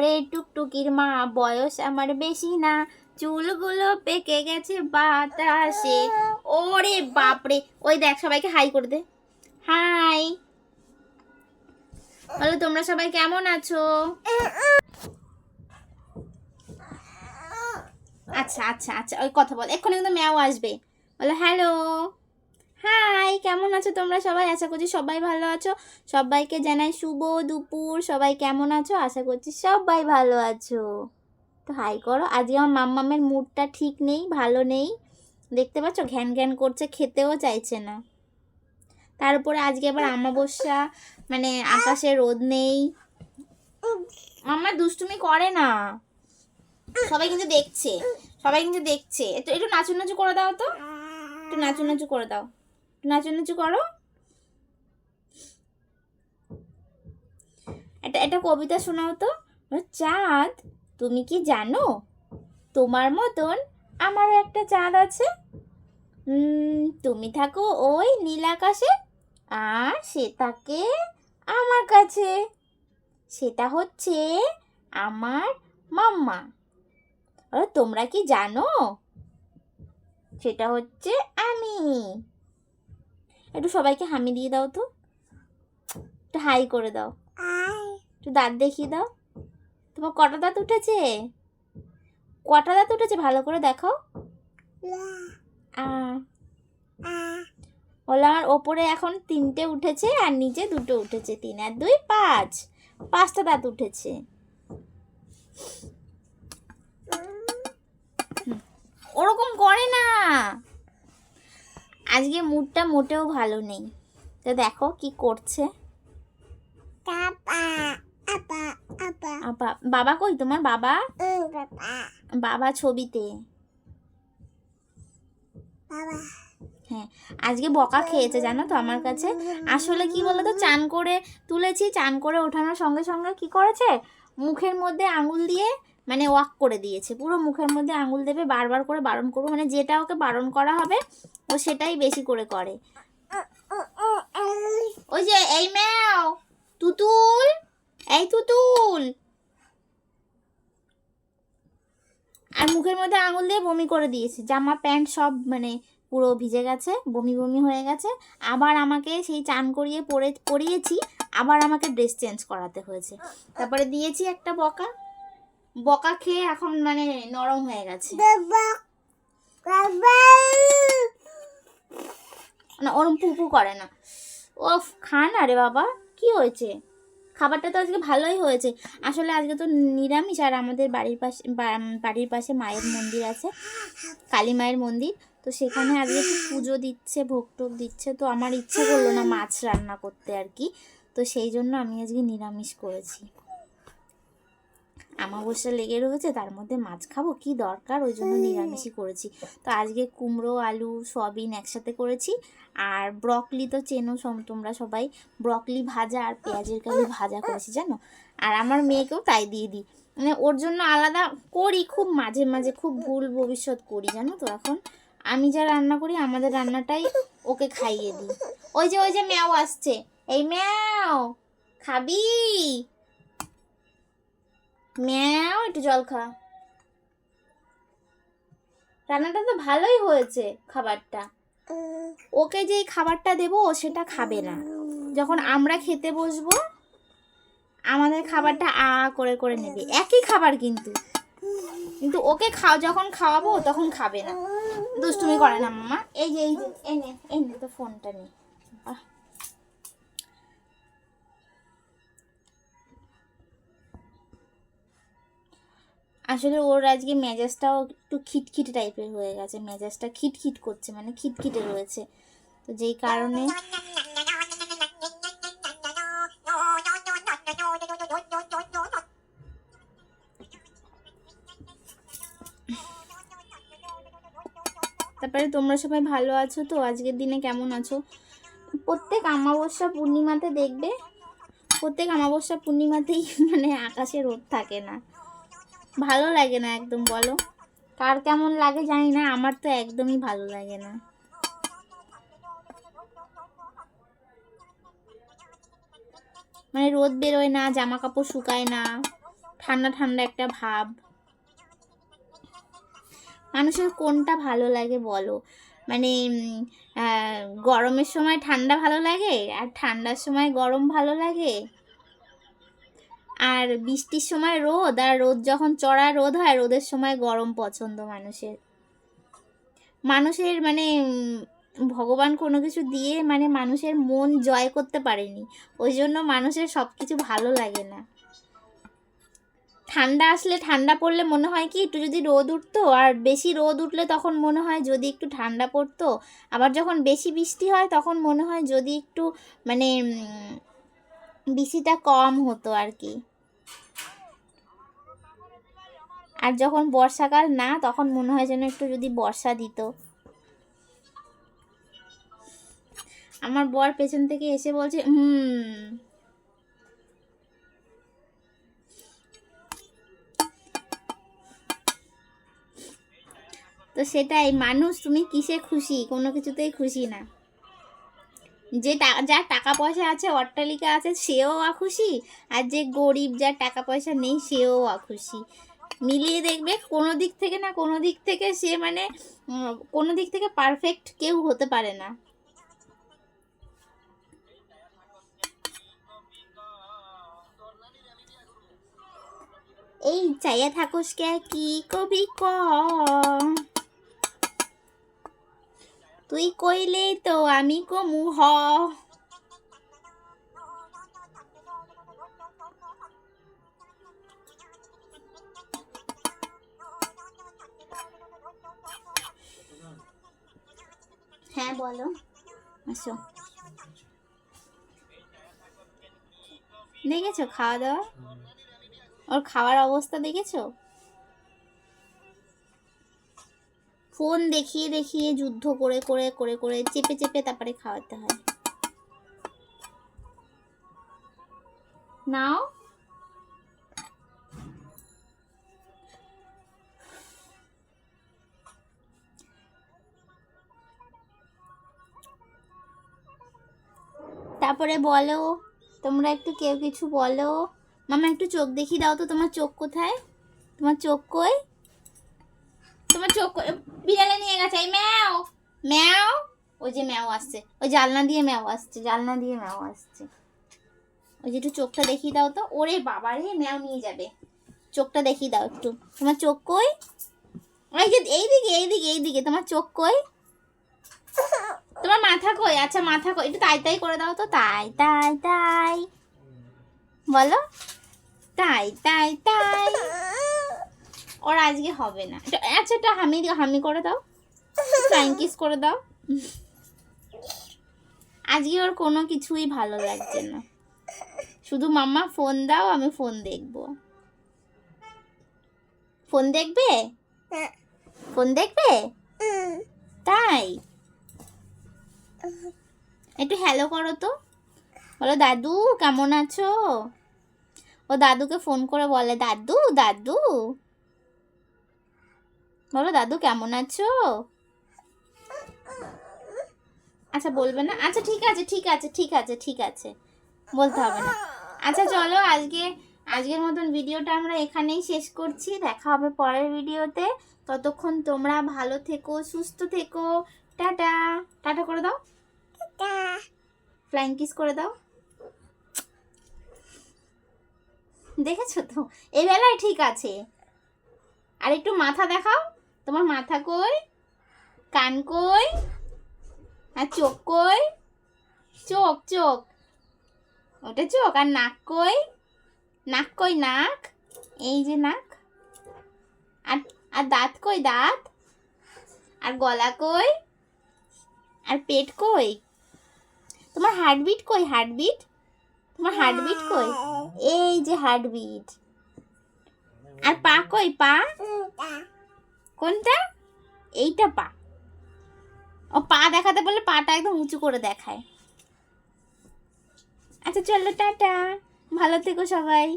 ওরে টুকটুকির মা, বয়স আমার বেশি না, চুলগুলো পেকে গেছে বাতাসে। ওরে বাপরে, ওই দেখ সবাইকে হাই করে দে। হাই, বলো তোমরা সবাই কেমন আছো? আচ্ছা আচ্ছা আচ্ছা, ওই কথা বল, এক্ষুনি কিন্তু ম্যাও আসবে। বলো হ্যালো, হাই, কেমন আছো তোমরা সবাই? আশা করছি সবাই ভালো আছো। সবাইকে জানাই শুভ দুপুর। সবাই কেমন আছো? আশা করছি সবাই ভালো আছো। তো হাই করো। আজকে আমার মাম্মামের মুডটা ঠিক নেই, ভালো নেই, দেখতে পাচ্ছ ঘ্যান ঘ্যান করছে, খেতেও চাইছে না। তার উপরে আজকে আবার অমাবস্যা, মানে আকাশে রোদ নেই। মাম্মা দুষ্টুমি করে না, সবাই কিন্তু দেখছে, সবাই কিন্তু দেখছে। একটু একটু নাচু নাচু করে দাও তো, একটু নাচু নাচু করে দাও, নাচু নাচু করো। এটা কবিতা শোনাও তো। চাঁদ, তুমি কি জানো তোমার মতন আমারও একটা চাঁদ আছে? তুমি থাকো ওই নীল আকাশে, আর সে থাকে আমার কাছে। সেটা হচ্ছে আমার মাম্মা। আর তোমরা কি জানো সেটা হচ্ছে আমি। একটু সবাইকে হামি দিয়ে দাও তো, একটু হাই করে দাও, একটু দাঁত দেখিয়ে দাও। তোমার কটা দাঁত উঠেছে? কটা দাঁত উঠেছে ভালো করে দেখাও। বলে আমার ওপরে এখন 3টে উঠেছে আর নিচে 2টো উঠেছে। 3 আর 2 5, 5টা দাঁত উঠেছে। ওরকম করে না, আজকে মুডটা মোটেও ভালো নেই। তো দেখো কি করছে। বাবা কই তোমার? বাবা, বাবা ছবিতে। হ্যাঁ, আজকে বকা খেয়েছে জানো তো আমার কাছে। আসলে কি বলতো, চান করে তুলেছি, চান করে ওঠানোর সঙ্গে সঙ্গে কি করেছে, মুখের মধ্যে আঙুল দিয়ে মানে ওয়াক করে দিয়েছে। পুরো মুখের মধ্যে আঙুল দেবে, বারবার করে বারণ করবো, মানে যেটা ওকে বারণ করা হবে ও সেটাই বেশি করে করে। ওই যে এই ম্যাও, তুতুল, এই তুতুল, আর মুখের মধ্যে আঙুল দিয়ে বমি করে দিয়েছে। জামা প্যান্ট সব মানে পুরো ভিজে গেছে, বমি বমি হয়ে গেছে। আবার আমাকে সেই চান করিয়ে পরিয়েছি, আবার আমাকে ড্রেস চেঞ্জ করাতে হয়েছে। তারপরে দিয়েছি একটা বকা, বকা খেয়ে এখন মানে নরম হয়ে গেছে। না ওরম পুপু করে না। ওফ, খা না রে বাবা, কি হয়েছে? খাবারটা তো আজকে ভালোই হয়েছে। আসলে আজকে তো নিরামিষ, আর আমাদের বাড়ির পাশে মায়ের মন্দির আছে, কালী মায়ের মন্দির। তো সেখানে আজকে একটু পুজো দিচ্ছে, ভোগ টোগ দিচ্ছে। তো আমার ইচ্ছে করলো না মাছ রান্না করতে আর কি। তো সেই জন্য আমি আজকে নিরামিষ করেছি। অমাবস্যা লেগে রয়েছে, তার মধ্যে মাছ খাবো কি দরকার, ওই জন্য নিরামিষই করেছি। তো আজকে কুমড়ো, আলু, সয়াবিন একসাথে করেছি। আর ব্রকলি তো চেনো তোমরা সবাই, ব্রকলি ভাজা আর পেঁয়াজের কালি ভাজা করেছি জানো। আর আমার মেয়েকেও তাই দিয়ে দিই, মানে ওর জন্য আলাদা করি খুব মাঝে মাঝে, খুব ভুল ভবিষ্যৎ করি জানো তো। এখন আমি যা রান্না করি আমাদের রান্নাটাই ওকে খাইয়ে দিই। ওই যে ম্যাও আসছে, এই ম্যাও খাবি? ম্যাও একটু জল খা। রান্নাটা তো ভালোই হয়েছে খাবারটা। ওকে যেই খাবারটা দেবো ও সেটা খাবে না। যখন আমরা খেতে বসবো আমাদের খাবারটা করে করে নেবে, একই খাবার কিন্তু কিন্তু ওকে যখন খাওয়াবো তখন খাবে না, দুষ্টুমি করে না মামা। এই যে এই নে তো ফোনটা নে। আসলে ওর আজকে মেজাজটাও একটু খিটখিট টাইপের হয়ে গেছে, মেজাজটা খিটখিট করছে, মানে খিটখিটে রয়েছে। তো যেই কারণে তারপরে তোমরা সবাই ভালো আছো তো? আজকের দিনে কেমন আছো? প্রত্যেক অমাবস্যা পূর্ণিমাতে দেখবে, প্রত্যেক অমাবস্যা পূর্ণিমাতেই মানে আকাশে রোদ থাকে না, ভালো লাগে না একদম। বলো কার কেমন লাগে জানি না, আমার তো একদমই ভালো লাগে না। মানে রোদ বেরোয় না, জামা কাপড় শুকায় না, ঠান্ডা ঠান্ডা একটা ভাব। মানুষের কোনটা ভালো লাগে বলো? মানে গরমের সময় ঠান্ডা ভালো লাগে, আর ঠান্ডার সময় গরম ভালো লাগে, আর বৃষ্টির সময় রোদ, আর রোদ যখন চড়া রোদ হয় রোদের সময় গরম পছন্দ মানুষের। মানুষের মানে ভগবান কোনো কিছু দিয়ে মানে মানুষের মন জয় করতে পারেনি, ওই জন্য মানুষের সব কিছু ভালো লাগে না। ঠান্ডা আসলে, ঠান্ডা পড়লে মনে হয় কি একটু যদি রোদ উঠতো, আর বেশি রোদ উঠলে তখন মনে হয় যদি একটু ঠান্ডা পড়তো। আবার যখন বেশি বৃষ্টি হয় তখন মনে হয় যদি একটু মানে বৃষ্টিটা কম হতো আর কি। আর যখন বর্ষাকাল না, তখন মনে হয় যেন একটু যদি বর্ষা দিত। আমার বর পেছন থেকে এসে বলছে তো সেটাই, মানুষ তুমি কিসে খুশি? কোনো কিছুতেই খুশি না। যার টাকা পয়সা আছে, অট্টালিকা আছে, সেও অখুশি, আর যে গরিব যার টাকা পয়সা নেই সেও অখুশি। মিলিয়ে দেখবে কোনো দিক থেকে না কোনো দিক থেকে সে মানে কোনো দিক থেকে পারফেক্ট কেউ হতে পারে না। এই চাইয়া থাকোস কে, কি কবি ক, তুই কইলেই তো আমি কমু হ। হ্যাঁ বলো, আসো। দেখেছো খাওয়া দাওয়া, ওর খাওয়ার অবস্থা দেখেছো? ফোন দেখিয়ে দেখিয়ে যুদ্ধ করে করে করে করে চেপে চেপে তারপরে খাওয়াতে হয়। নাও, তারপরে বলো, তোমরা একটু কেউ কিছু বলো। মামা একটু চোখ দেখিয়ে দাও তো, তোমার চোখ কোথায়? তোমার চোখ কই? তোমার চোখ বিড়ালে নিয়ে গেছে। এই ম্যাও ম্যাও, ওই যে ম্যাও আসছে, ওই জানলা দিয়ে ম্যাও আসছে, জানলা দিয়ে ম্যাও আসছে। ওই যে একটু চোখটা দেখিয়ে দাও তো। ওরে বাবা রে, ম্যাও নিয়ে যাবে। চোখটা দেখিয়ে দাও একটু, তোমার চোখ কই? ওই যে এইদিকে এইদিকে এইদিকে, তোমার চোখ কই? তোমার মাথা কই? আচ্ছা মাথা কই, একটু তাই তাই করে দাও তো। তাই তাই তাই বলো, তাই তাই তাই। ওর আজকে হবে না। আচ্ছা এটা হামি হামি করে দাও, ফ্লাইং কিস করে দাও। আজকে ওর কোনো কিছুই ভালো লাগছে না, শুধু মাম্মা ফোন দাও, আমি ফোন দেখবো। ফোন দেখবে? ফোন দেখবে? তাই একটু হ্যালো করো তো, বলো দাদু কেমন আছো। ও দাদুকে ফোন করে বলে দাদু দাদু, বলো দাদু কেমন আছো। আচ্ছা বলবে না, আচ্ছা ঠিক আছে ঠিক আছে ঠিক আছে ঠিক আছে, বলতে হবে না। আচ্ছা চলো আজকের মতন ভিডিওটা আমরা এখানেই শেষ করছি। দেখা হবে পরের ভিডিওতে। ততক্ষণ তোমরা ভালো থেকো, সুস্থ থেকো। টাটা, টাটা করে দাও, ফ্লাইং কিস করে দাও। দেখেছো তো, এই বেলায় ঠিক আছে। আর একটু মাথা দেখাও, তোমার মাথা কই, কান কই, আর চোখ কই? চোখ চোখ, ওটা চোখ। আর নাক কই? নাক কই? নাক, এই যে নাক। আর আর দাঁত কই? দাঁত। আর গলা কই? আর পেট কই? তোমার হার্টবিট কই? হার্টবিট, তোমার হার্টবিট কই? এই যে হার্টবিট। আর পা কই? পা কোনটা? এইটা পা। ও পা দেখাতে বললে পাটা একদম উঁচু করে দেখায়। আচ্ছা চলো টাটা, ভালো থেকো সবাই।